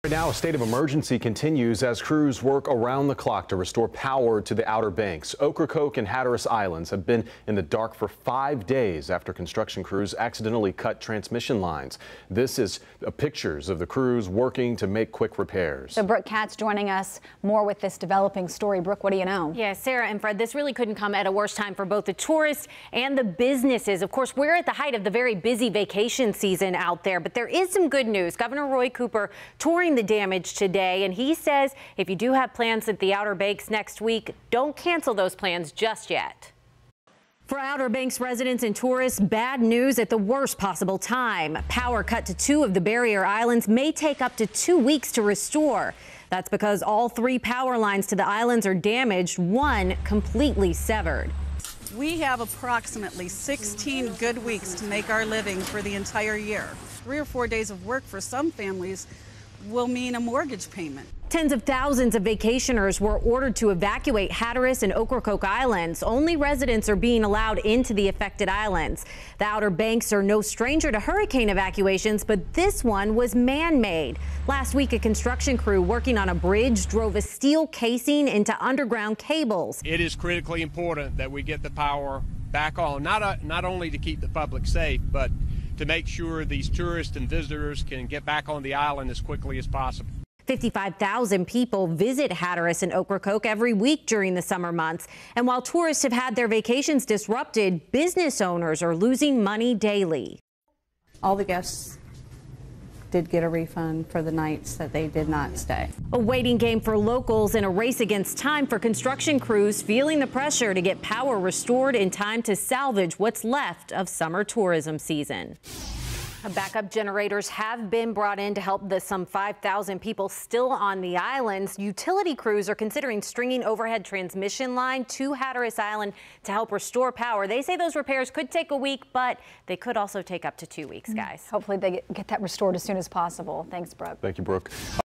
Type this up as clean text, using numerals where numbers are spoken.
Right now, a state of emergency continues as crews work around the clock to restore power to the Outer Banks. Ocracoke and Hatteras Islands have been in the dark for 5 days after construction crews accidentally cut transmission lines. This is pictures of the crews working to make quick repairs. So Brooke Katz joining us more with this developing story. Brooke, what do you know? Yeah, Sarah and Fred, this really couldn't come at a worse time for both the tourists and the businesses. Of course, we're at the height of the very busy vacation season out there, but there is some good news. Governor Roy Cooper touring the damage today, and he says if you do have plans at the Outer Banks next week, don't cancel those plans just yet. For Outer Banks residents and tourists, bad news at the worst possible time. Power cut to 2 of the barrier islands may take up to 2 weeks to restore. That's because all 3 power lines to the islands are damaged, one completely severed. We have approximately 16 good weeks to make our living for the entire year. 3 or 4 days of work for some families will mean a mortgage payment. Tens of thousands of vacationers were ordered to evacuate Hatteras and Ocracoke Islands. Only residents are being allowed into the affected islands. The Outer Banks are no stranger to hurricane evacuations, but this one was man-made. Last week, a construction crew working on a bridge drove a steel casing into underground cables. It is critically important that we get the power back on, not only to keep the public safe, but to make sure these tourists and visitors can get back on the island as quickly as possible. 55,000 people visit Hatteras and Ocracoke every week during the summer months. And while tourists have had their vacations disrupted, business owners are losing money daily. All the guests did get a refund for the nights that they did not stay. A waiting game for locals and a race against time for construction crews feeling the pressure to get power restored in time to salvage what's left of summer tourism season. Backup generators have been brought in to help the some 5,000 people still on the islands. Utility crews are considering stringing overhead transmission line to Hatteras Island to help restore power. They say those repairs could take a week, but they could also take up to 2 weeks, guys. Hopefully they get that restored as soon as possible. Thanks, Brooke. Thank you, Brooke.